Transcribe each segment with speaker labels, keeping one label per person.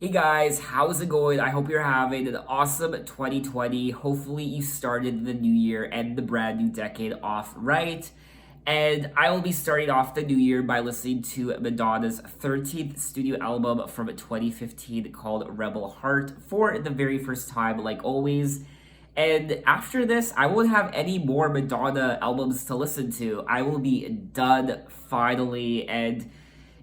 Speaker 1: Hey guys, how's it going? I hope you're having an awesome 2020. Hopefully, you started the new year and the brand new decade off right. And I will be starting off the new year by listening to Madonna's 13th studio album from 2015 called Rebel Heart for the very first time, like always. And after this, I won't have any more Madonna albums to listen to. I will be done finally. And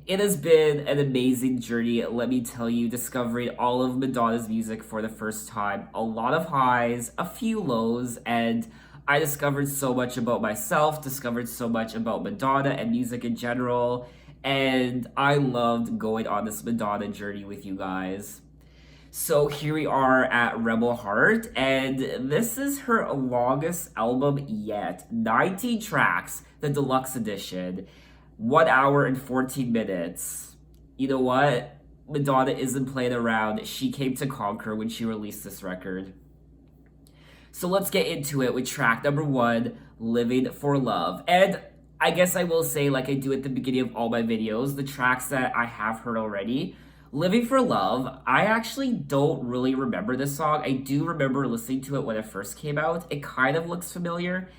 Speaker 1: it has been an amazing journey, let me tell you, discovering all of Madonna's music for the first time. A lot of highs, a few lows, and I discovered so much about myself, discovered so much about Madonna and music in general, and I loved going on this Madonna journey with you guys. So here we are at Rebel Heart, and this is her longest album yet. 19 tracks, the deluxe edition. 1 hour and 14 minutes. You know what? Madonna isn't playing around. She came to conquer when she released this record. So let's get into it with track number one, Living for Love. And I guess I will say, like I do at the beginning of all my videos, the tracks that I have heard already. Living for Love, I actually don't really remember this song. I do remember listening to it when it first came out. It kind of looks familiar.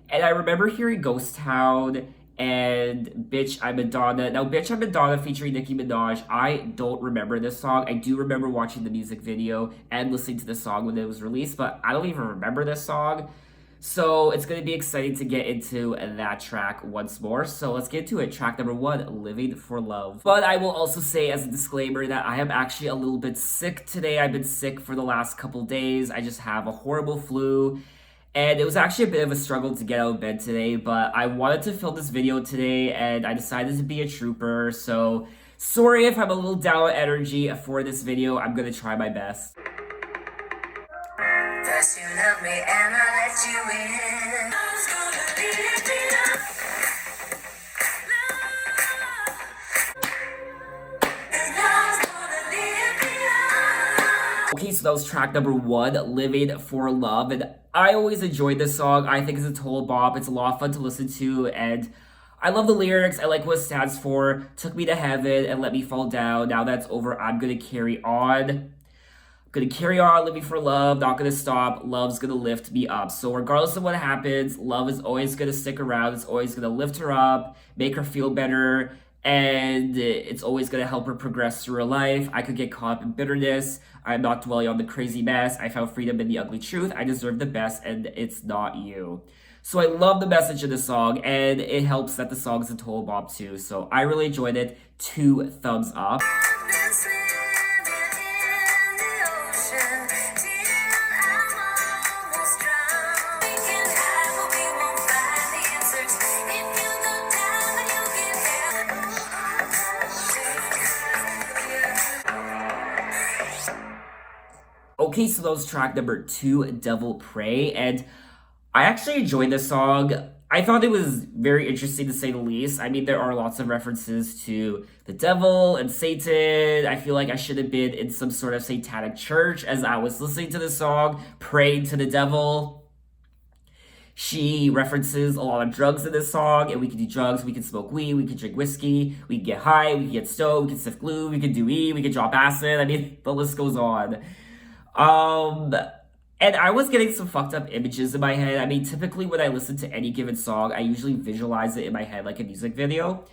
Speaker 1: And I remember hearing Ghost Town and Bitch I'm Madonna. Now, Bitch I'm Madonna featuring Nicki Minaj, I don't remember this song. I do remember watching the music video and listening to the song when it was released, but I don't even remember this song. So it's going to be exciting to get into that track once more. So let's get to it. Track number one, Living for Love. But I will also say as a disclaimer that I am actually a little bit sick today. I've been sick for the last couple days. I just have a horrible flu. And it was actually a bit of a struggle to get out of bed today, but I wanted to film this video today and I decided to be a trooper. So sorry if I'm a little down on energy for this video. I'm going to try my best. First you love me and I let you in. Okay, so that was track number one, Living for Love. And I always enjoyed this song. I think it's a total bop. It's a lot of fun to listen to. And I love the lyrics. I like what it stands for. Took me to heaven and let me fall down. Now that's over. I'm going to carry on. I'm going to carry on, living for love. Not going to stop. Love's going to lift me up. So regardless of what happens, love is always going to stick around. It's always going to lift her up, make her feel better. And it's always going to help her progress through her life. I could get caught up in bitterness. I'm not dwelling on the crazy mess. I found freedom in the ugly truth. I deserve the best, and it's not you. So I love the message of the song, and it helps that the song is a total bop too. So I really enjoyed it. 2 thumbs up. Okay, so that was track number two, Devil Pray, and I actually enjoyed this song. I thought it was very interesting to say the least. I mean, there are lots of references to the devil and Satan. I feel like I should have been in some sort of satanic church as I was listening to the song, praying to the devil. She references a lot of drugs in this song, and we can do drugs, we can smoke weed, we can drink whiskey, we can get high, we can get stoned, we can sniff glue, we can do E, we can drop acid. I mean, the list goes on. And I was getting some fucked up images in my head. I mean, typically when I listen to any given song, I usually visualize it in my head like a music video.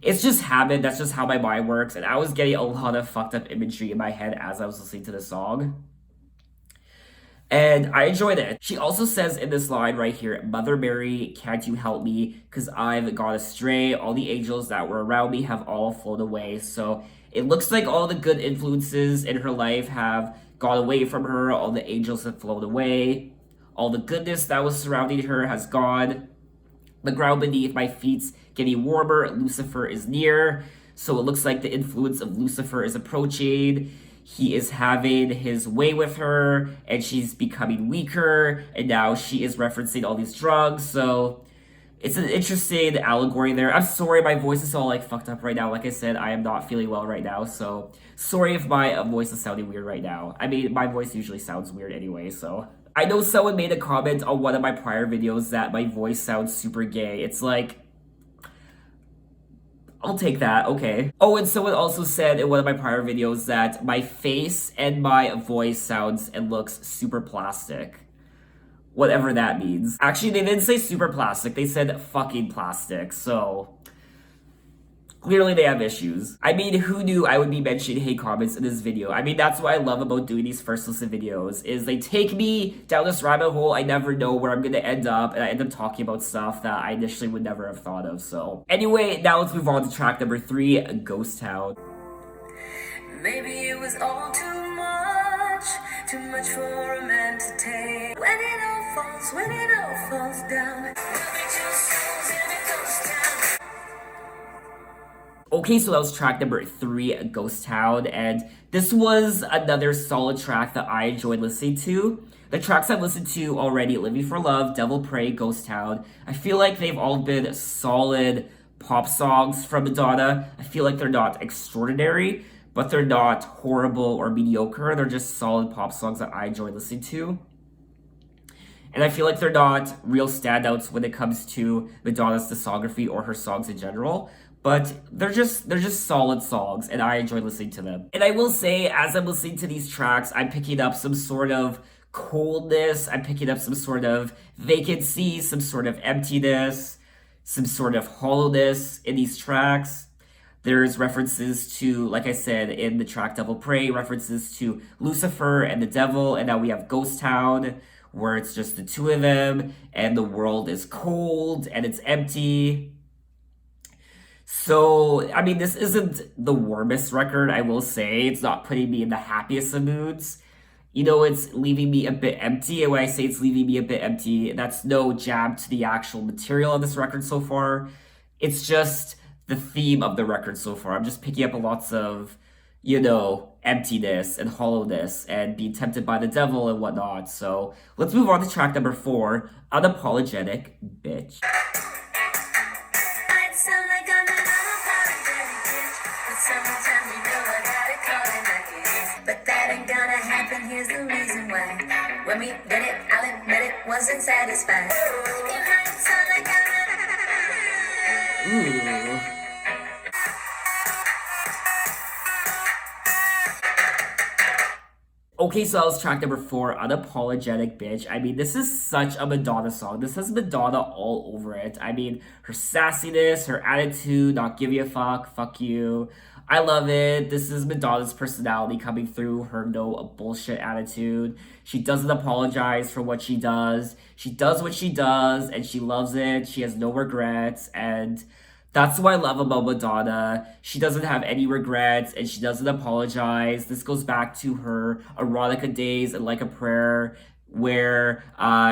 Speaker 1: It's just habit. That's just how my mind works. And I was getting a lot of fucked up imagery in my head as I was listening to the song. And I enjoyed it. She also says in this line right here, Mother Mary, can't you help me? Because I've gone astray. All the angels that were around me have all flown away. So it looks like all the good influences in her life have gone away from her. All the angels have flown away. All the goodness that was surrounding her has gone. The ground beneath my feet's getting warmer. Lucifer is near. So it looks like the influence of Lucifer is approaching. He is having his way with her, and she's becoming weaker, and now she is referencing all these drugs. So it's an interesting allegory there. I'm sorry, my voice is all like fucked up right now. Like I said, I am not feeling well right now, so sorry if my voice is sounding weird right now. I mean, my voice usually sounds weird anyway, so. I know someone made a comment on one of my prior videos that my voice sounds super gay. It's like, I'll take that, okay. Oh, and someone also said in one of my prior videos that my face and my voice sounds and looks super plastic. Whatever that means. Actually, they didn't say super plastic, they said fucking plastic, so clearly they have issues. I mean, who knew I would be mentioning hate comments in this video? I mean, that's what I love about doing these first listen videos, is they take me down this rabbit hole. I never know where I'm gonna end up, and I end up talking about stuff that I initially would never have thought of, so. Anyway, now let's move on to track number 3, Ghost Town.
Speaker 2: Maybe it was all too much for a man to take. When it all falls down.
Speaker 1: Okay, so that was track number 3, Ghost Town, and this was another solid track that I enjoyed listening to. The tracks I've listened to already, Living for Love, Devil Pray, Ghost Town, I feel like they've all been solid pop songs from Madonna. I feel like they're not extraordinary, but they're not horrible or mediocre. They're just solid pop songs that I enjoy listening to. And I feel like they're not real standouts when it comes to Madonna's discography or her songs in general. But they're just solid songs, and I enjoy listening to them. And I will say, as I'm listening to these tracks, I'm picking up some sort of coldness, I'm picking up some sort of vacancy, some sort of emptiness, some sort of hollowness in these tracks. There's references to, like I said, in the track Devil Pray, references to Lucifer and the devil, and now we have Ghost Town, where it's just the two of them, and the world is cold, and it's empty. So, I mean, this isn't the warmest record, I will say. It's not putting me in the happiest of moods. You know, it's leaving me a bit empty, and when I say it's leaving me a bit empty, that's no jab to the actual material of this record so far. It's just the theme of the record so far. I'm just picking up lots of, you know, emptiness and hollowness and being tempted by the devil and whatnot. So, let's move on to track number 4, Unapologetic Bitch.
Speaker 2: Here's the reason why. When we did it, I'll admit it wasn't satisfied.
Speaker 1: Ooh. Okay, so that was track number 4, Unapologetic Bitch. I mean, this is such a Madonna song. This has Madonna all over it. I mean, her sassiness, her attitude, not give you a fuck you. I love it. This is Madonna's personality coming through, her no bullshit attitude. She doesn't apologize for what she does. She does what she does, and she loves it. She has no regrets, and that's what I love about Madonna. She doesn't have any regrets, and she doesn't apologize. This goes back to her erotica days and Like a Prayer, where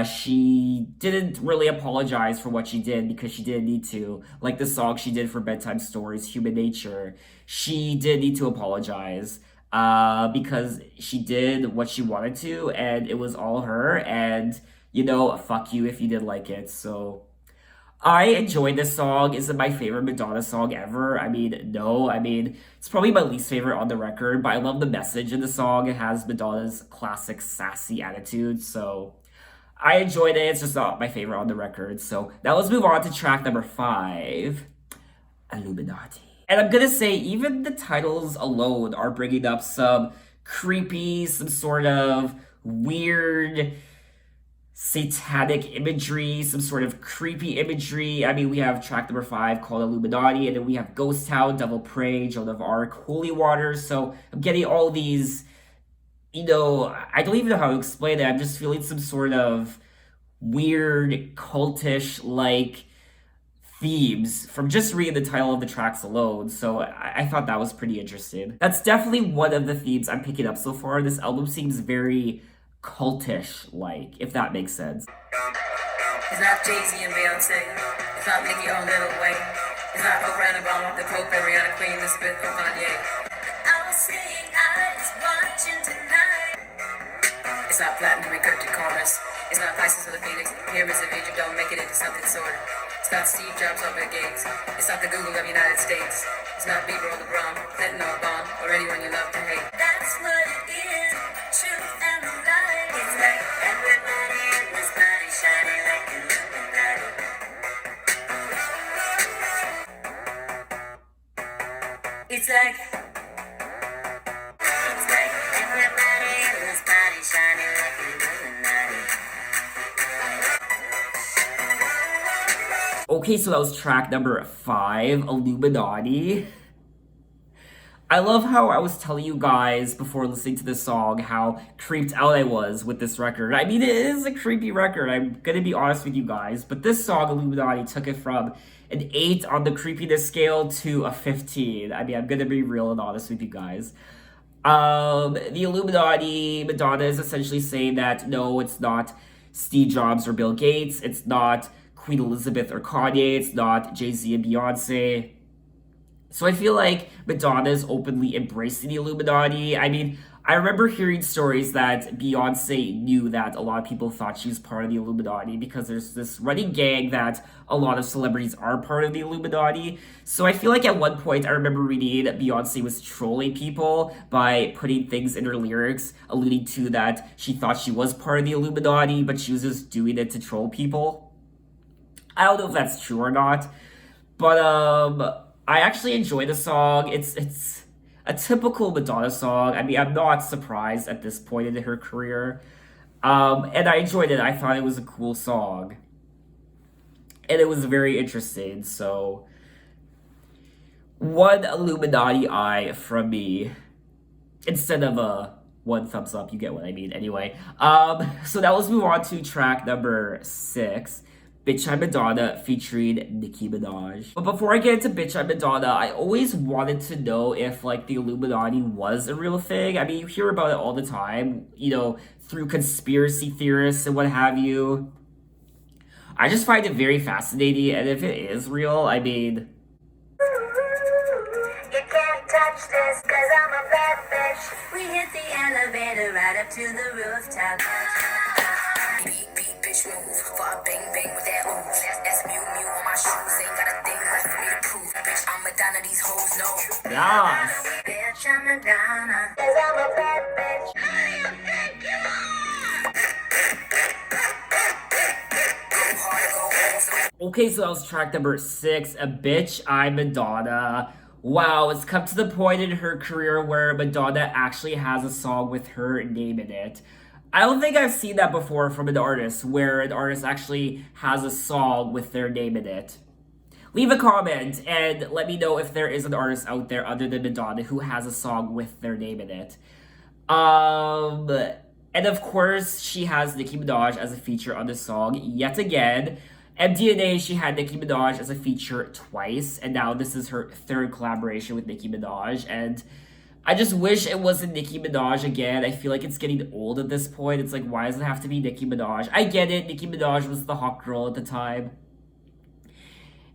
Speaker 1: she didn't really apologize for what she did because she didn't need to. Like the song she did for Bedtime Stories, Human Nature. She did need to apologize because she did what she wanted to, and it was all her, and, you know, fuck you if you didn't like it, so. I enjoyed this song. Is it my favorite Madonna song ever? I mean, no. I mean, it's probably my least favorite on the record, but I love the message in the song. It has Madonna's classic sassy attitude, so I enjoyed it. It's just not my favorite on the record. So now let's move on to track number 5, Illuminati. And I'm gonna say, even the titles alone are bringing up some creepy, some sort of weird satanic imagery, some sort of creepy imagery. I mean, we have track number 5 called Illuminati, and then we have Ghost Town, Devil Pray, Joan of Arc, Holy Waters. So I'm getting all these, you know, I don't even know how to explain it. I'm just feeling some sort of weird, cultish, like, themes from just reading the title of the tracks alone. So I thought that was pretty interesting. That's definitely one of the themes I'm picking up so far. This album seems very cultish-like, if that makes sense.
Speaker 2: It's not Jay-Z and Beyonce. It's not Nicki or Lil Wayne. It's not Oprah and Obama, the Pope, Ariana, Queen, Elizabeth, or Kanye. I was seeing eyes watching tonight. It's not platinum and Kurt Corners. It's not Pisces or the Phoenix. Pyramids of Egypt don't make it into something sort. It's not Steve Jobs or Bill Gates. It's not the Google of the United States. It's not Bieber or LeBron, Clinton or Bond, or anyone you love to hate. That's what it is. Truth and the light. It's like everybody in this body shining like Illuminati. shining like Illuminati.
Speaker 1: Okay, so that was track number 5, Illuminati. I love how I was telling you guys before listening to this song how creeped out I was with this record. I mean, it is a creepy record, I'm gonna be honest with you guys, but this song, Illuminati, took it from an 8 on the creepiness scale to a 15. I mean, I'm gonna be real and honest with you guys. The Illuminati, Madonna is essentially saying that no, it's not Steve Jobs or Bill Gates, it's not Queen Elizabeth or Kanye, it's not Jay-Z and Beyonce. So I feel like Madonna is openly embracing the Illuminati. I mean, I remember hearing stories that Beyonce knew that a lot of people thought she was part of the Illuminati because there's this running gang that a lot of celebrities are part of the Illuminati. So I feel like at one point I remember reading that Beyonce was trolling people by putting things in her lyrics alluding to that she thought she was part of the Illuminati, but she was just doing it to troll people. I don't know if that's true or not, but I actually enjoy the song. It's a typical Madonna song. I mean, I'm not surprised at this point in her career. And I enjoyed it. I thought it was a cool song. And it was very interesting. So, one Illuminati eye from me. Instead of a one thumbs up, you get what I mean. Anyway, so now let's move on to track number 6. Bitch I'm Madonna featuring Nicki Minaj. But before I get into Bitch I'm Madonna, I always wanted to know if like the Illuminati was a real thing. I mean, you hear about it all the time, you know, through conspiracy theorists and what have you. I just find it very fascinating, and if it is real, I mean,
Speaker 2: You can't touch this, cause I'm a bad bitch. We hit the elevator right up to the rooftop. Beat, beat, bitch, move. Fuck, bang, bang with that ooh. That's Mew Mew on my shoes. Ain't got a thing left for me to prove. Bitch, I'm Madonna, these hoes know.
Speaker 1: yes.
Speaker 2: Bitch, I'm Madonna. Cause I'm a bad bitch. How do you think you are? Go hard, go home. So
Speaker 1: Okay, so that was track number 6, A Bitch I'm Madonna. Wow, it's come to the point in her career where Madonna actually has a song with her name in it. I don't think I've seen that before from an artist, where an artist actually has a song with their name in it. Leave a comment and let me know if there is an artist out there other than Madonna who has a song with their name in it. And of course, she has Nicki Minaj as a feature on the song yet again. MDNA, she had Nicki Minaj as a feature twice, and now this is her 3rd collaboration with Nicki Minaj. And I just wish it wasn't Nicki Minaj again. I feel like it's getting old at this point. It's like, why does it have to be Nicki Minaj? I get it, Nicki Minaj was the hot girl at the time.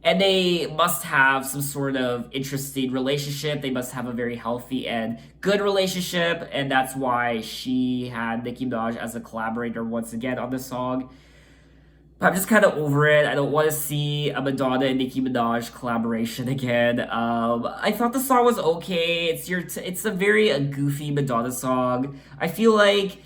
Speaker 1: And they must have some sort of interesting relationship. They must have a very healthy and good relationship. And that's why she had Nicki Minaj as a collaborator once again on the song. But I'm just kind of over it. I don't want to see a Madonna and Nicki Minaj collaboration again. I thought the song was okay. It's a very goofy Madonna song. I feel like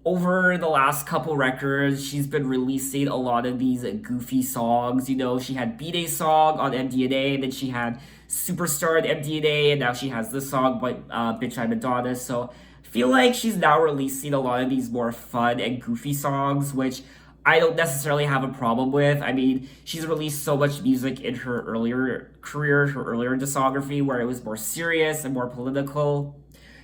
Speaker 1: over the last couple records, she's been releasing a lot of these goofy songs. You know, she had B-Day song on MDNA, and then she had Superstar on MDNA, and now she has this song, but Bitch I'm Madonna. So I feel like she's now releasing a lot of these more fun and goofy songs, which I don't necessarily have a problem with. I mean, she's released so much music in her earlier career, her earlier discography, where it was more serious and more political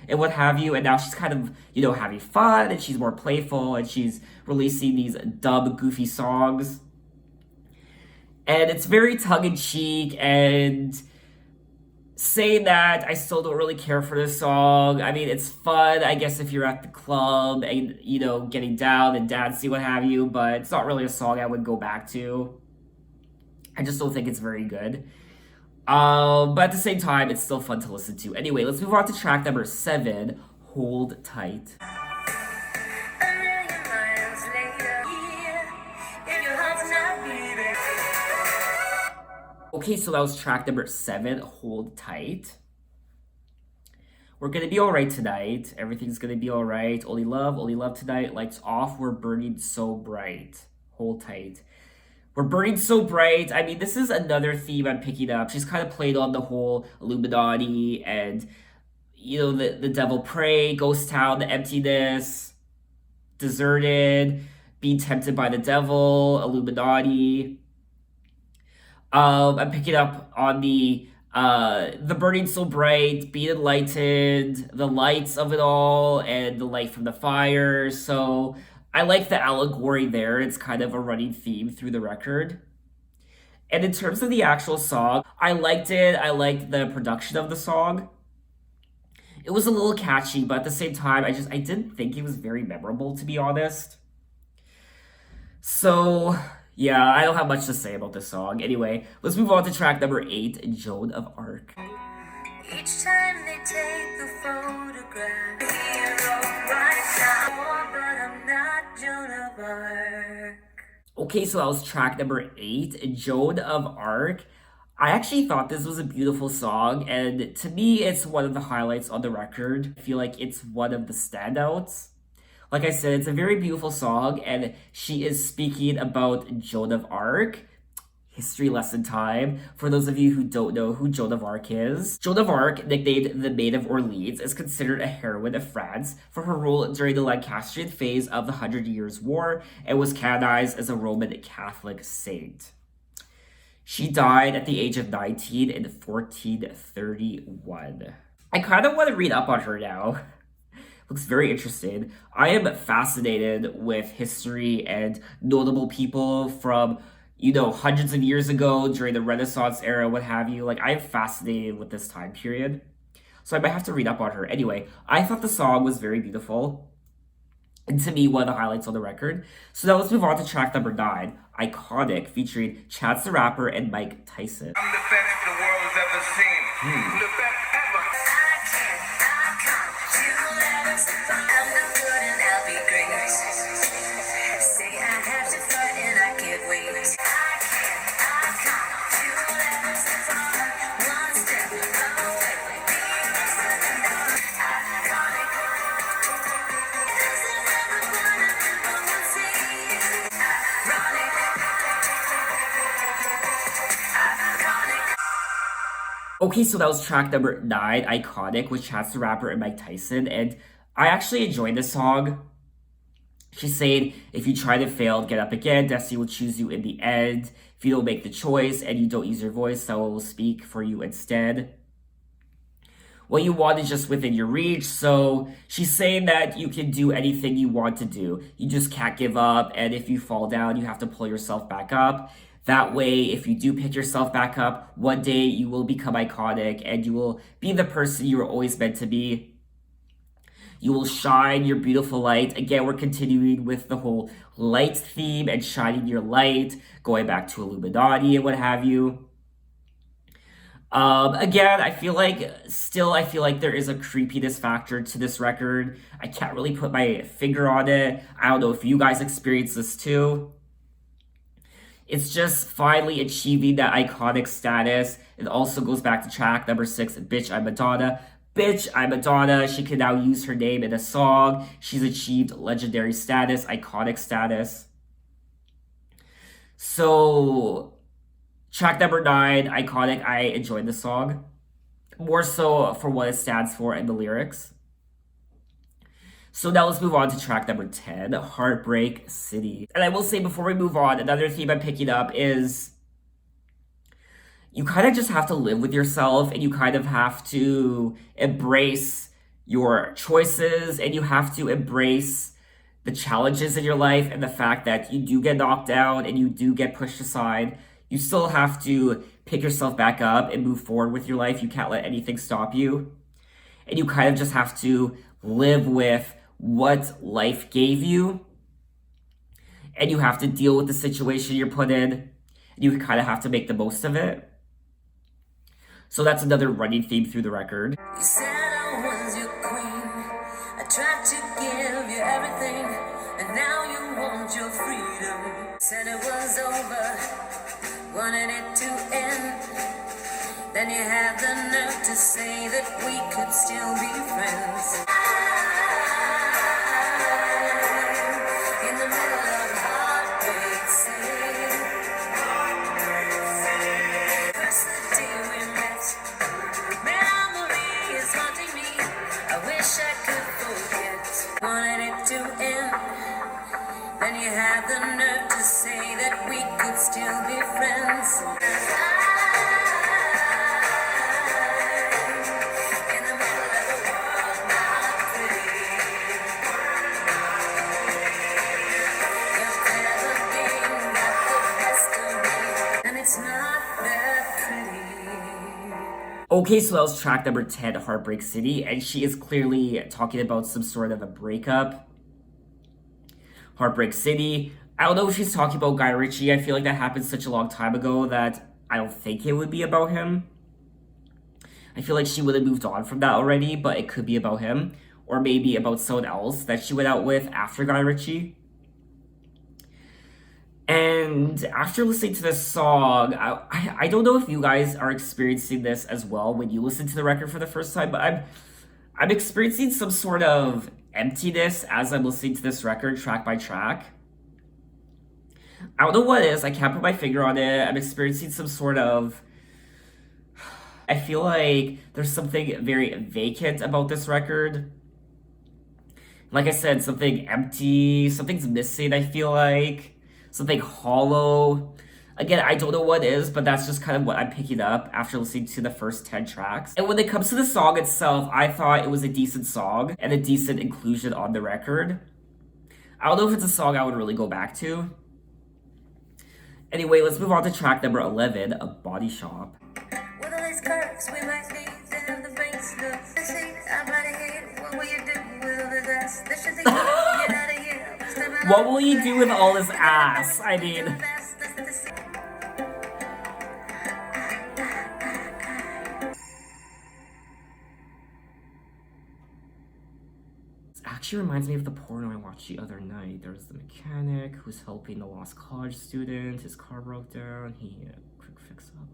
Speaker 1: and what have you. And now she's kind of, you know, having fun and she's more playful and she's releasing these dumb, goofy songs. And it's very tongue-in-cheek, and saying that, I still don't really care for this song. I mean, it's fun, I guess, if you're at the club and, you know, getting down and dancing, what have you, but it's not really a song I would go back to. I just don't think it's very good. But at the same time, it's still fun to listen to. Anyway, let's move on to track number 7, Hold Tight.
Speaker 2: a million miles later, yeah, if your heart's not beating.
Speaker 1: Okay, so that was track number 7, Hold Tight. We're gonna be alright tonight. Everything's gonna be alright. Only love tonight. Lights off, we're burning so bright. Hold tight. We're burning so bright. I mean, this is another theme I'm picking up. She's kind of played on the whole Illuminati and, the devil pray, ghost town, the emptiness, deserted, being tempted by the devil, Illuminati. I'm picking up on the burning so bright, being enlightened, the lights of it all, and the light from the fire. So I like the allegory there. It's kind of a running theme through the record. And in terms of the actual song, I liked it. I liked the production of the song. It was a little catchy, but at the same time, I didn't think it was very memorable, to be honest. So yeah, I don't have much to say about this song. Anyway, let's move on to track number 8, Joan of Arc.
Speaker 2: Each time they take the photograph, hero right now, but I'm not Joan of Arc.
Speaker 1: Okay, so that was track number 8, Joan of Arc. I actually thought this was a beautiful song, and to me, it's one of the highlights on the record. I feel like it's one of the standouts. Like I said, it's a very beautiful song, and she is speaking about Joan of Arc. History lesson time. For those of you who don't know who Joan of Arc is, Joan of Arc, nicknamed the Maid of Orleans, is considered a heroine of France for her role during the Lancastrian phase of the Hundred Years' War and was canonized as a Roman Catholic saint. She died at the age of 19 in 1431. I kind of want to read up on her now. Looks very interesting. I am fascinated with history and notable people from, hundreds of years ago during the Renaissance era, what have you. Like, I'm fascinated with this time period. So I might have to read up on her. Anyway, I thought the song was very beautiful. And to me, one of the highlights on the record. So now let's move on to track number 9, Iconic, featuring Chance the Rapper and Mike Tyson.
Speaker 3: I'm the best the world has ever seen. The best ever.
Speaker 2: I'm no good and I'll be great. Say I have to fight and I can't wait. I can't, you let us fall. One step away. Iconic. This is never gonna happen, we'll see. Ironic.
Speaker 1: Okay, so that was track number 9, Iconic, with Chance the Rapper and Mike Tyson. And I actually enjoyed this song. She's saying, if you try to fail, get up again. Destiny will choose you in the end. If you don't make the choice and you don't use your voice, someone will speak for you instead. What you want is just within your reach. So she's saying that you can do anything you want to do. You just can't give up. And if you fall down, you have to pull yourself back up. That way, if you do pick yourself back up, one day you will become iconic and you will be the person you were always meant to be. You will shine your beautiful light. Again, we're continuing with the whole light theme and shining your light, going back to Illuminati and what have you. Again, I feel like there is a creepiness factor to this record. I can't really put my finger on it. I don't know if you guys experience this too. It's just finally achieving that iconic status. It also goes back to track number 6, Bitch, I'm Madonna. Bitch, I'm Madonna. She can now use her name in a song. She's achieved legendary status, iconic status. So, track number 9, Iconic. I enjoyed the song. More so for what it stands for and the lyrics. So now let's move on to track number 10, Heartbreak City. And I will say before we move on, another theme I'm picking up is you kind of just have to live with yourself and you kind of have to embrace your choices and you have to embrace the challenges in your life and the fact that you do get knocked down and you do get pushed aside. You still have to pick yourself back up and move forward with your life. You can't let anything stop you. And you kind of just have to live with what life gave you. And you have to deal with the situation you're put in. And you kind of have to make the most of it. So that's another running theme through the record.
Speaker 2: You said I was your queen. I tried to give you everything, and now you want your freedom. Said it was over, wanted it to end. Then you had the nerve to say that we could still be friends. In the middle of Heartbreak City. First the day we met, memory is haunting me.
Speaker 1: Okay, so that was track number 10, Heartbreak City, and she is clearly talking about some sort of a breakup. Heartbreak City. I don't know if she's talking about Guy Ritchie. I feel like that happened such a long time ago that I don't think it would be about him. I feel like she would have moved on from that already, but it could be about him. Or maybe about someone else that she went out with after Guy Ritchie. And after listening to this song, I don't know if you guys are experiencing this as well when you listen to the record for the first time, but I'm experiencing some sort of emptiness as I'm listening to this record track by track. I don't know what it is. I can't put my finger on it. I'm experiencing some sort of. I feel like there's something very vacant about this record. Like I said, something empty, something's missing, I feel like. Something hollow. Again, I don't know what it is, but that's just kind of what I'm picking up after listening to the first 10 tracks. And when it comes to the song itself, I thought it was a decent song and a decent inclusion on the record. I don't know if it's a song I would really go back to. Anyway, let's move on to track number 11, A Body Shop.
Speaker 2: With all these curves, we might need to have the brains look. See, I'm out of here. What will you do with all this ass? This should get out of here.
Speaker 1: What will you do with all this ass? I mean, it actually reminds me of the porno I watched the other night. There's the mechanic who's helping the lost college student. His car broke down. He quick fix up.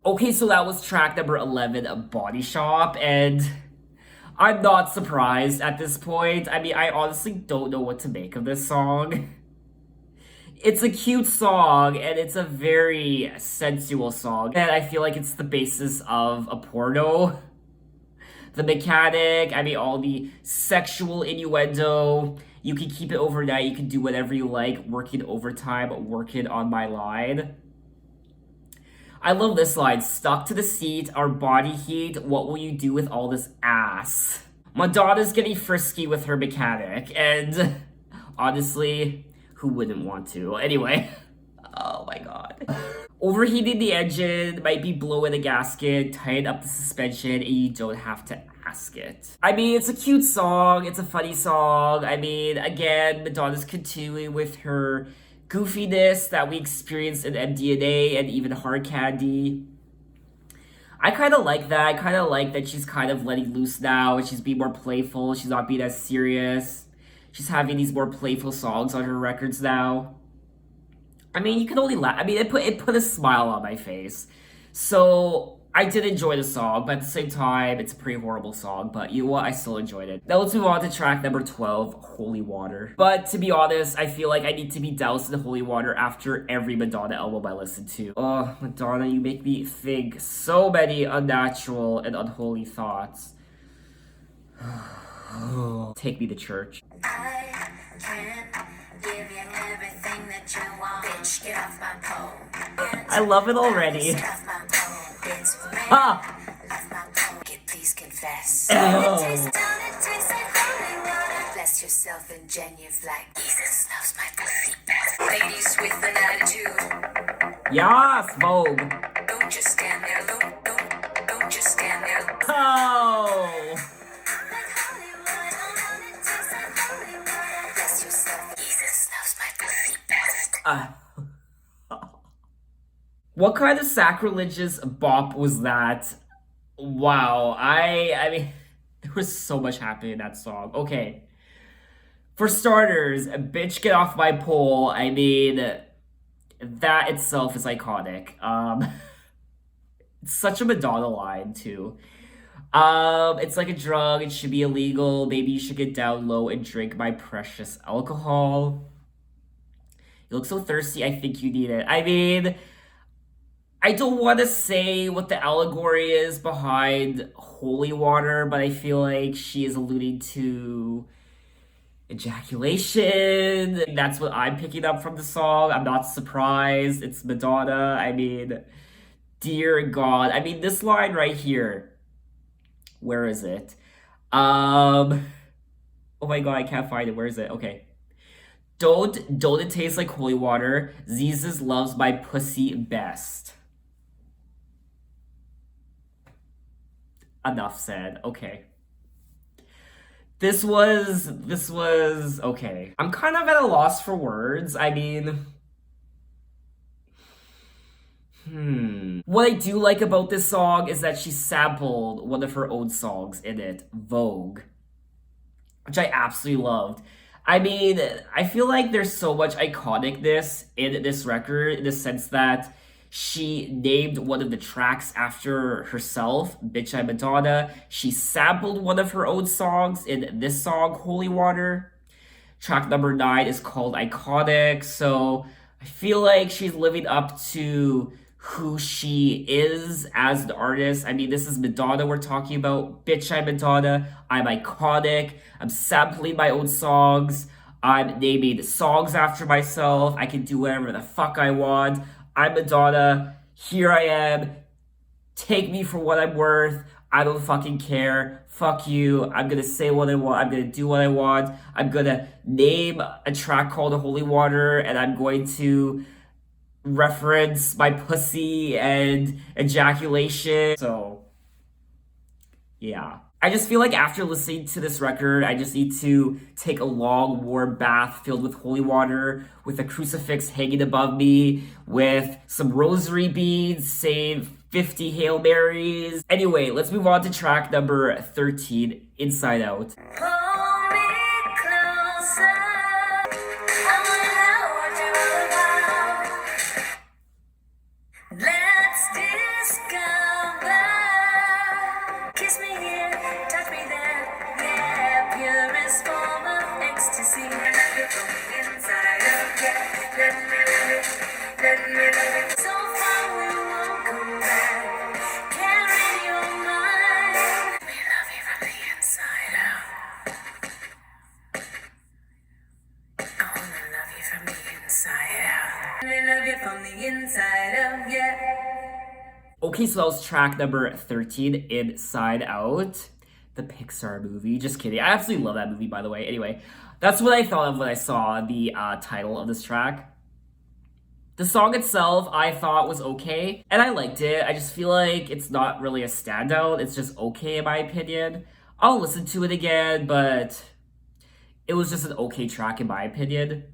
Speaker 1: Oh. Okay, so that was track number 11, A Body Shop, and I'm not surprised at this point. I mean, I honestly don't know what to make of this song. It's a cute song, and it's a very sensual song, and I feel like it's the basis of a porno. The mechanic, I mean, all the sexual innuendo. You can keep it overnight, you can do whatever you like, working overtime, working on my line. I love this line, stuck to the seat, our body heat, what will you do with all this ass? Madonna's getting frisky with her mechanic, and honestly, who wouldn't want to? Anyway, oh my god. Overheating the engine, might be blowing the gasket, tighten up the suspension, and you don't have to ask it. I mean, it's a cute song, it's a funny song. I mean, again, Madonna's continuing with her goofiness that we experienced in MDNA and even Hard Candy. I kind of like that. I kind of like that she's kind of letting loose now and she's being more playful. She's not being as serious. She's having these more playful songs on her records now. I mean, you can only laugh. I mean, it put a smile on my face. So I did enjoy the song, but at the same time, it's a pretty horrible song. But you know what? I still enjoyed it. Now let's move on to track number 12, Holy Water. But to be honest, I feel like I need to be doused in holy water after every Madonna album I listen to. Oh, Madonna, you make me think so many unnatural and unholy thoughts. Take me to church.
Speaker 2: I can give you everything that you want. Bitch, get off my pole.
Speaker 1: I love it already.
Speaker 2: Get off my pole. It's red.
Speaker 1: Ah!
Speaker 2: Off my pole. Please confess.
Speaker 1: Ew.
Speaker 2: It tastes like holy water. Bless yourself and genuflect. Jesus loves my pussy best. Ladies with an attitude.
Speaker 1: Yes, Vogue.
Speaker 2: Don't just stand there. Don't just stand there.
Speaker 1: Oh! What kind of sacrilegious bop was that? Wow, I mean, there was so much happening in that song. Okay. For starters, bitch get off my pole. I mean, that itself is iconic. It's such a Madonna line, too. It's like a drug, it should be illegal. Maybe you should get down low and drink my precious alcohol. You look so thirsty, I think you need it. I mean, I don't want to say what the allegory is behind holy water, but I feel like she is alluding to ejaculation. That's what I'm picking up from the song. I'm not surprised. It's Madonna. I mean, dear God. I mean, this line right here. Where is it? Oh my God, I can't find it. Where is it? Okay. Don't it taste like holy water? Jesus loves my pussy best. enough said. Okay. This was okay. I'm kind of at a loss for words. I mean, what I do like about this song is that she sampled one of her own songs in it, Vogue, which I absolutely loved. I mean, I feel like there's so much iconicness in this record in the sense that she named one of the tracks after herself, Bitch I'm Madonna. She sampled one of her own songs in this song, Holy Water. Track number 9 is called Iconic. So I feel like she's living up to who she is as an artist. I mean, this is Madonna we're talking about. Bitch, I'm Madonna. I'm iconic. I'm sampling my own songs. I'm naming songs after myself. I can do whatever the fuck I want. I'm Madonna. Here I am. Take me for what I'm worth. I don't fucking care. Fuck you. I'm gonna say what I want. I'm gonna do what I want. I'm gonna name a track called Holy Water, and I'm going to reference my pussy and ejaculation. So, yeah. I just feel like after listening to this record, I just need to take a long, warm bath filled with holy water, with a crucifix hanging above me, with some rosary beads, say 50 Hail Marys. Anyway, let's move on to track number 13, Inside Out.
Speaker 2: Pull me closer. I wanna know what you're all about. Let's discover. Kiss me here, touch me there. Yeah, purest form of ecstasy. Let me from the inside out. Yeah, let me love it. So far we won't come back. Carry your mind. Let me love you from the inside out. I wanna love you from the inside out. Let me love you from the inside out. Yeah.
Speaker 1: Okay, so that was track number 13, Inside Out, the Pixar movie. Just kidding. I absolutely love that movie, by the way. Anyway, that's what I thought of when I saw the title of this track. The song itself, I thought was okay, and I liked it. I just feel like it's not really a standout. It's just okay, in my opinion. I'll listen to it again, but it was just an okay track, in my opinion.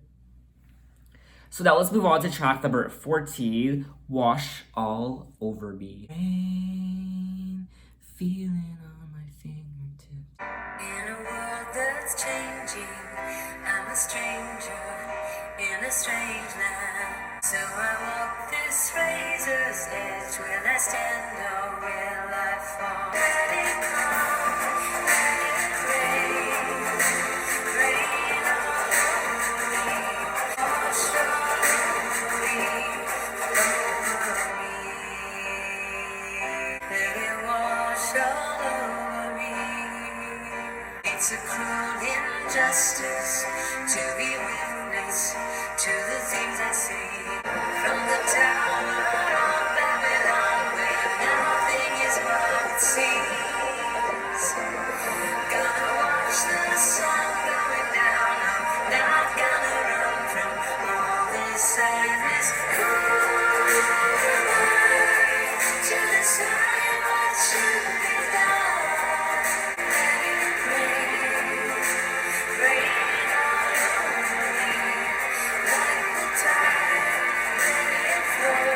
Speaker 1: So now let's move on to track number 14, Wash All Over Me. Rain, feeling on my fingertips.
Speaker 2: In a world that's changing, I'm a stranger in a strange land. So I walk this razor's edge. Will I stand or will I fall? Let it come, let it rain, rain all over me, wash all over me, over me. Let it wash all over me. It's a cruel injustice to be witness to the things I see from the tower of Babylon, where nothing is what it seems. Gonna watch the sun going down. I'm not gonna run from all this sadness. Who am I to decide what should be done? Let it rain, rain all over me, like the tide. Let it flow,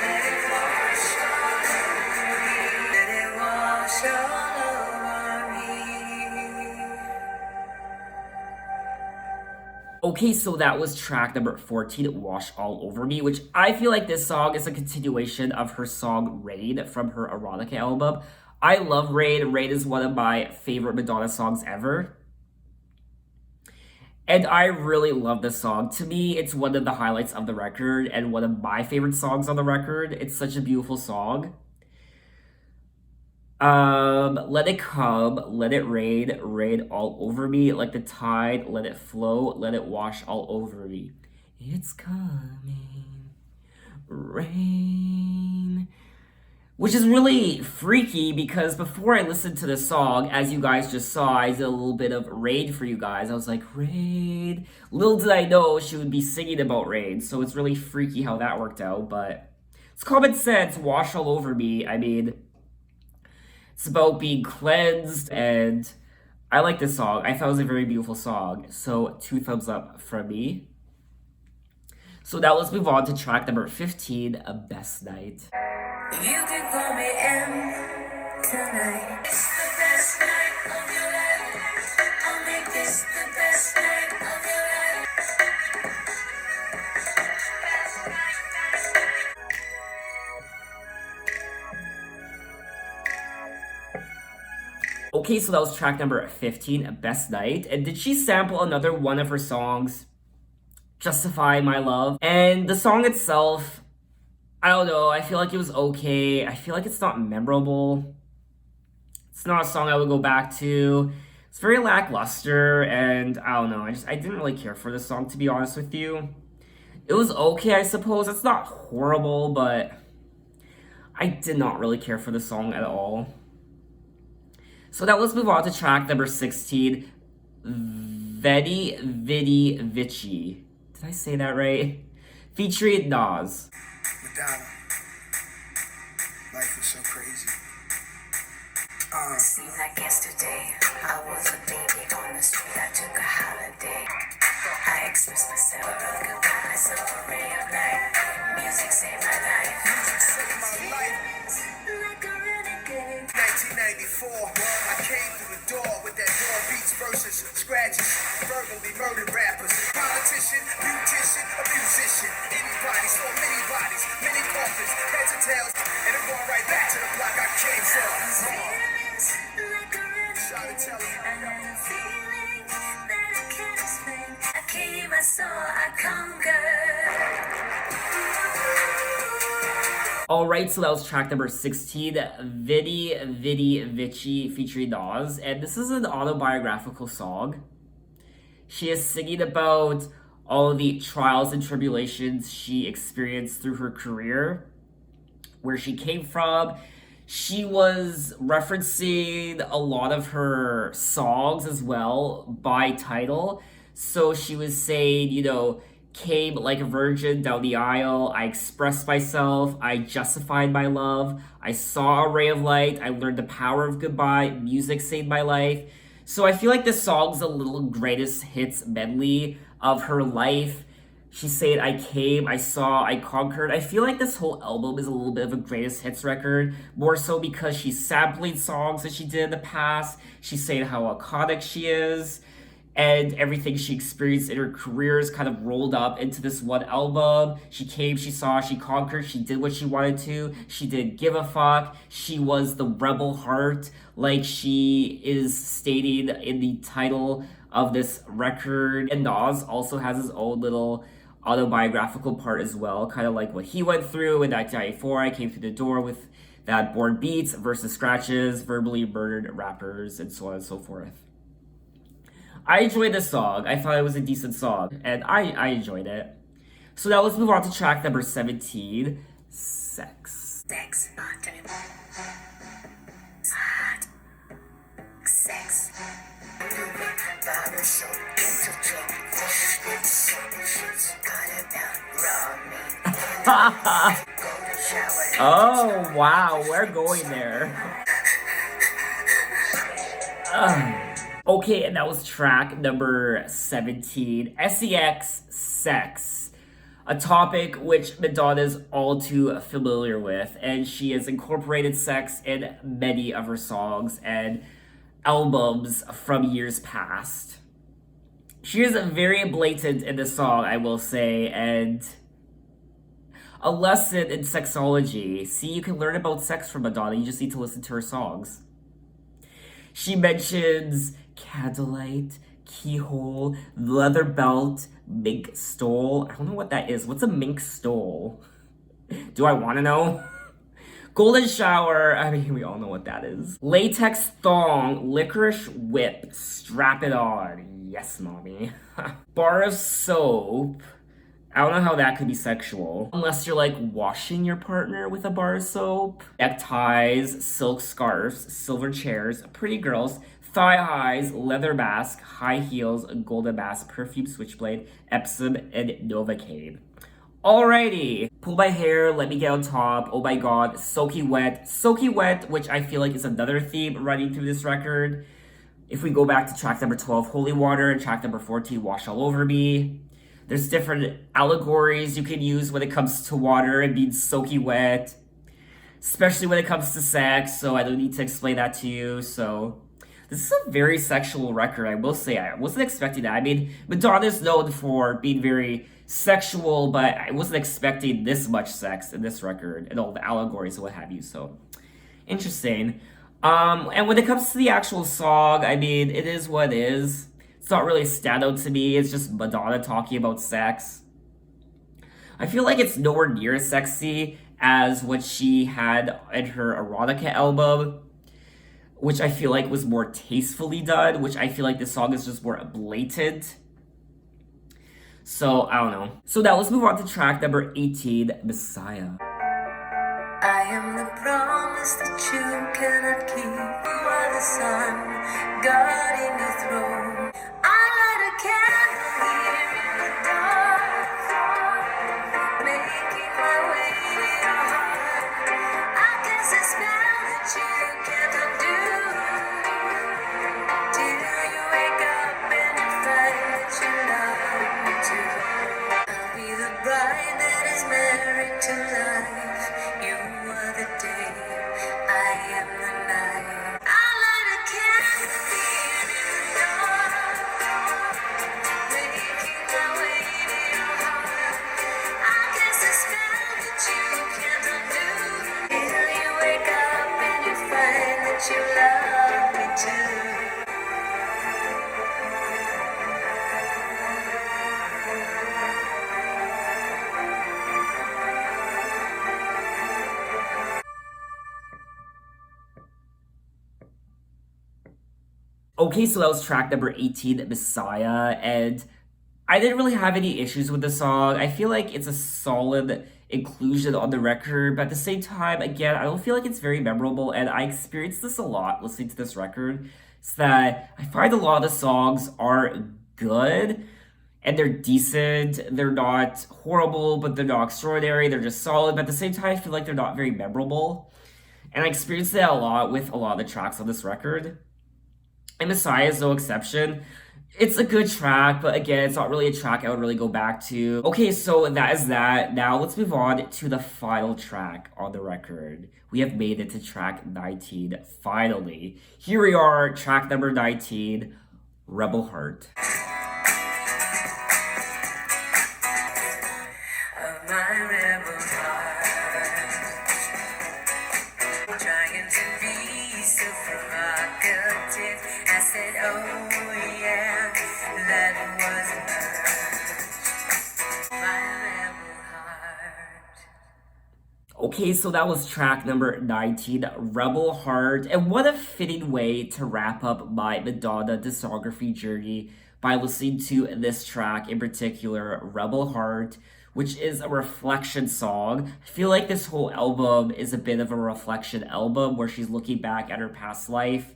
Speaker 2: let it wash all over me, let it wash all over me.
Speaker 1: Okay, so that was track number 14, Wash All Over Me, which I feel like this song is a continuation of her song Rain from her Erotica album. I love Rain. Rain is one of my favorite Madonna songs ever. And I really love this song. To me, it's one of the highlights of the record and one of my favorite songs on the record. It's such a beautiful song. Let it come, let it rain, rain all over me, like the tide, let it flow, let it wash all over me. It's coming, rain. Which is really freaky because before I listened to the song, as you guys just saw, I did a little bit of rain for you guys. I was like, rain. Little did I know she would be singing about rain, so it's really freaky how that worked out, but it's common sense, wash all over me. I mean, It's about being cleansed, and I like this song. I thought it was a very beautiful song. So 2 thumbs up from me. So now let's move on to track number 15, A Best Night.
Speaker 2: You can call me M tonight. It's the best night of your life. I'll make this the best night of your life.
Speaker 1: Okay, so that was track number 15, A Best Night. And did she sample another one of her songs, Justify My Love? And the song itself, I don't know, I feel like it was okay. I feel like it's not memorable. It's not a song I would go back to. It's very lackluster, and I don't know, I didn't really care for this song, to be honest with you. It was okay, I suppose. It's not horrible, but I did not really care for the song at all. So now let's move on to track number 16, Vedi Vidi Vici. Did I say that right? Featuring Nas.
Speaker 4: Madonna. Life is so crazy.
Speaker 2: Seems like yesterday I was a baby on the street. I took a holiday. I expressed myself, but goodbye, so a ray of light. Music saved my life.
Speaker 4: Music saved my life.
Speaker 2: Like a renegade.
Speaker 4: 1994, I came through the door with that raw beats versus scratches, verbally murdered rappers. Politician, beautician, a musician. Anybody, so many bodies, many coffins, heads and tails, and I'm going right back to the block I came from.
Speaker 2: Like a renegade. I had a feeling that I can't explain. I came, I saw, I conquered.
Speaker 1: Alright, so that was track number 16, Vidi Vidi Vici featuring Nas. And this is an autobiographical song. She is singing about all of the trials and tribulations she experienced through her career, where she came from. She was referencing a lot of her songs as well by title. So she was saying, you know, came like a virgin down the aisle. I expressed myself. I justified my love. I saw a ray of light. I learned the power of goodbye. Music saved my life. So I feel like this song's a little greatest hits medley of her life. She said, I came, I saw, I conquered. I feel like this whole album is a little bit of a greatest hits record, more so because she's sampling songs that she did in the past. She's saying how iconic she is, and everything she experienced in her career is kind of rolled up into this one album. She came, she saw, she conquered, she did what she wanted to, she didn't give a fuck, she was the rebel heart, like she is stating in the title of this record. And Nas also has his own little autobiographical part as well, kind of like what he went through in 1994. I came through the door with that born beats versus scratches, verbally murdered rappers, and so on and so forth. I enjoyed this song. I thought it was a decent song, and I enjoyed it. So now let's move on to track number 17, Sex.
Speaker 2: Sex. Hot. Sex.
Speaker 4: Barbershop, interchange, got it down, raw meat. Go to shower.
Speaker 1: Oh, wow, we're going there. Okay, and that was track number 17, SEX, Sex. A topic which Madonna is all too familiar with, and she has incorporated sex in many of her songs and albums from years past. She is very blatant in this song, I will say, and a lesson in sexology. See, you can learn about sex from Madonna, you just need to listen to her songs. She mentions candlelight, keyhole, leather belt, mink stole. I don't know what that is. What's a mink stole? Do I want to know? Golden shower. I mean, we all know what that is. Latex thong, licorice whip, strap it on. Yes, mommy. Bar of soap. I don't know how that could be sexual. Unless you're like washing your partner with a bar of soap. Neckties, silk scarves, silver chairs, pretty girls, thigh highs, leather mask, high heels, golden mask, perfume switchblade, Epsom, and Novocaine. Alrighty, pull my hair, let me get on top. Oh my god, soaky wet, which I feel like is another theme running through this record. If we go back to track number 12, Holy Water, and track number 14, Wash All Over Me, there's different allegories you can use when it comes to water and being soaky wet, especially when it comes to sex, so I don't need to explain that to you. So this is a very sexual record, I will say. I wasn't expecting that. I mean, Madonna's known for being very sexual, but I wasn't expecting this much sex in this record and all the allegories and what have you, so interesting. And when it comes to the actual song, I mean, it is what it is. It's not really a standout to me. It's just Madonna talking about sex. I feel like it's nowhere near as sexy as what she had in her erotica album, which I feel like was more tastefully done, which I feel like this song is just more blatant. So, I don't know. So now let's move on to track number 18, Messiah.
Speaker 2: I am the promise that you cannot keep. You are the sun guarding your throne. I light a candle here in the dark, making my way to your heart. I cast a spell that you can't undo. Till you wake up and you find that you love me too. I'll be the bride that is married to life. You are the day, I am the night. I light a candle here in the dark, making my way to your heart. I cast a spell that you can't undo. Till you wake up and you find that you love me too.
Speaker 1: Okay, so that was track number 18, Messiah, and I didn't really have any issues with the song. I feel like it's a solid inclusion on the record, but at the same time, again, I don't feel like it's very memorable, and I experienced this a lot listening to this record. It's that I find a lot of the songs are good, and they're decent. They're not horrible, but they're not extraordinary. They're just solid, but at the same time, I feel like they're not very memorable. And I experienced that a lot with a lot of the tracks on this record. And Messiah is no exception. It's a good track, but again, it's not really a track I would really go back to. Okay, so that is that. Now let's move on to the final track on the record. We have made it to track 19, finally. Here we are, track number 19, Rebel Heart.
Speaker 2: Of my rebel heart, trying to be so provocative. I said, oh yeah, that was my rebel heart.
Speaker 1: Okay, so that was track number 19, Rebel Heart. And what a fitting way to wrap up my Madonna discography journey by listening to this track in particular, Rebel Heart, which is a reflection song. I feel like this whole album is a bit of a reflection album where she's looking back at her past life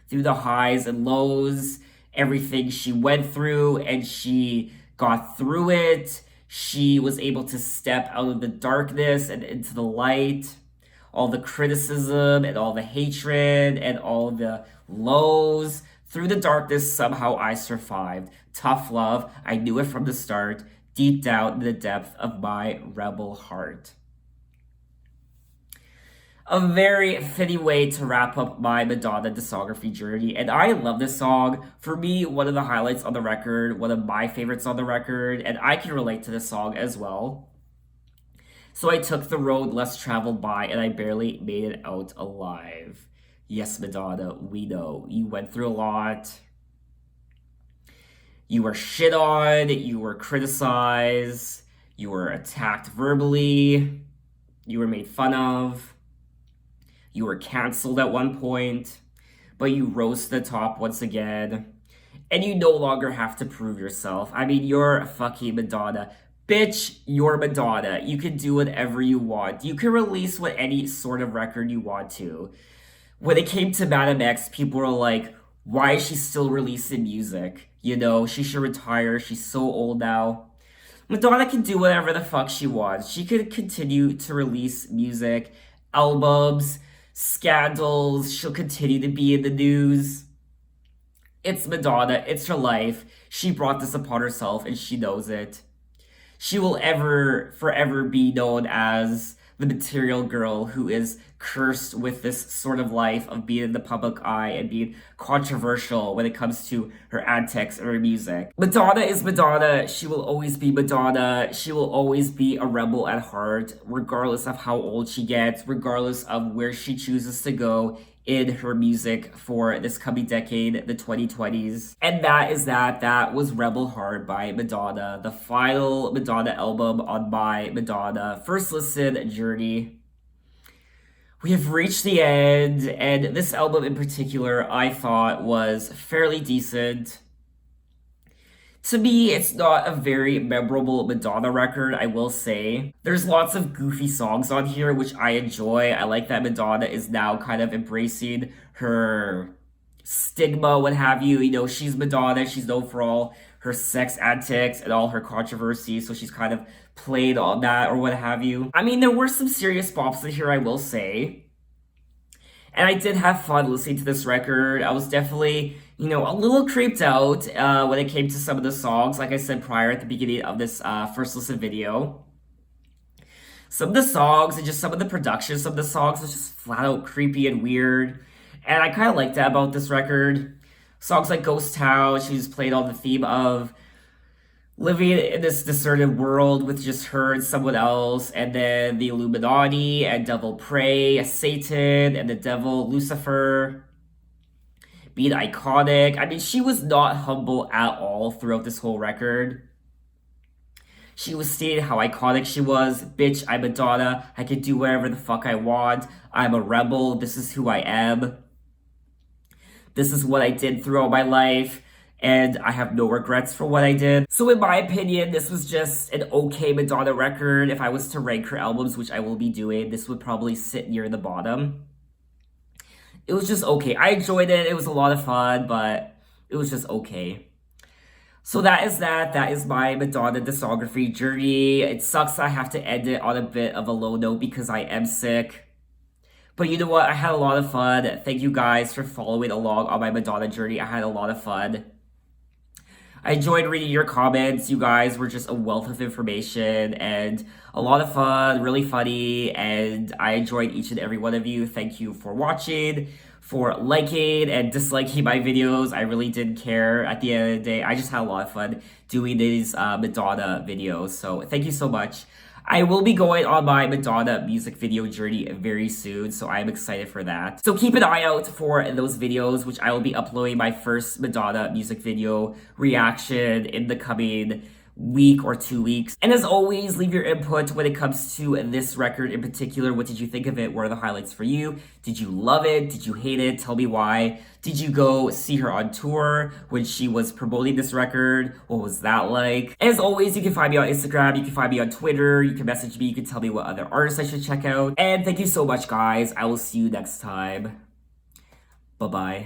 Speaker 1: through the highs and lows, everything she went through, and she got through it. She was able to step out of the darkness and into the light. All the criticism and all the hatred and all the lows. Through the darkness, somehow I survived. Tough love, I knew it from the start, deep down in the depth of my rebel heart. A very fitting way to wrap up my Madonna discography journey, and I love this song. For me, one of the highlights on the record, one of my favorites on the record, and I can relate to this song as well. So I took the road less traveled by, and I barely made it out alive. Yes, Madonna, we know. You went through a lot. You were shit on, you were criticized, you were attacked verbally, you were made fun of, you were canceled at one point, but you rose to the top once again, and you no longer have to prove yourself. I mean, you're fucking Madonna. Bitch, you're Madonna. You can do whatever you want. You can release what any sort of record you want to. When it came to Madam X, people were like, why is she still releasing music? You know, she should retire. She's so old now. Madonna can do whatever the fuck she wants. She could continue to release music, albums, scandals. She'll continue to be in the news. It's Madonna. It's her life. She brought this upon herself and she knows it. She will forever be known as the material girl who is cursed with this sort of life of being in the public eye and being controversial when it comes to her antics and her music. Madonna is Madonna. She will always be Madonna. She will always be a rebel at heart, regardless of how old she gets, regardless of where she chooses to go in her music for this coming decade, the 2020s. And that was Rebel Heart by Madonna, the final Madonna album on my Madonna First Listen journey. We have reached the end, and this album in particular I thought was fairly decent. To me, it's not a very memorable Madonna record, I will say. There's lots of goofy songs on here, which I enjoy. I like that Madonna is now kind of embracing her stigma, what have you. You know, she's Madonna. She's known for all her sex antics and all her controversy, so she's kind of played on that or what have you. I mean, there were some serious bops in here, I will say. And I did have fun listening to this record. I was definitely, a little creeped out when it came to some of the songs, like I said prior at the beginning of this first listen video. Some of the songs and just some of the productions of the songs was just flat out creepy and weird. And I kind of like that about this record. Songs like Ghost Town, she's played on the theme of living in this deserted world with just her and someone else, and then the Illuminati and Devil Prey, Satan and the devil Lucifer being iconic. I mean, she was not humble at all throughout this whole record. She was stating how iconic she was. Bitch, I'm Madonna. I can do whatever the fuck I want. I'm a rebel. This is who I am. This is what I did throughout my life. And I have no regrets for what I did. So in my opinion, this was just an okay Madonna record. If I was to rank her albums, which I will be doing, this would probably sit near the bottom. It was just okay. I enjoyed it. It was a lot of fun, but it was just okay. So that is that. That is my Madonna discography journey. It sucks I have to end it on a bit of a low note because I am sick. But you know what? I had a lot of fun. Thank you guys for following along on my Madonna journey. I had a lot of fun. I enjoyed reading your comments. You guys were just a wealth of information and a lot of fun, really funny, and I enjoyed each and every one of you. Thank you for watching, for liking and disliking my videos. I really didn't care at the end of the day. I just had a lot of fun doing these Madonna videos, so thank you so much. I will be going on my Madonna music video journey very soon, so I'm excited for that. So keep an eye out for those videos, which I will be uploading my first Madonna music video reaction in the coming week or 2 weeks. And as always, leave your input when it comes to this record in particular. What did you think of it? What are the highlights for you? Did you love it? Did you hate it? Tell me why. Did you go see her on tour when she was promoting this record? What was that like? As always, you can find me on Instagram, you can find me on Twitter, you can message me, you can tell me what other artists I should check out. And thank you so much, guys. I will see you next time. Bye-bye.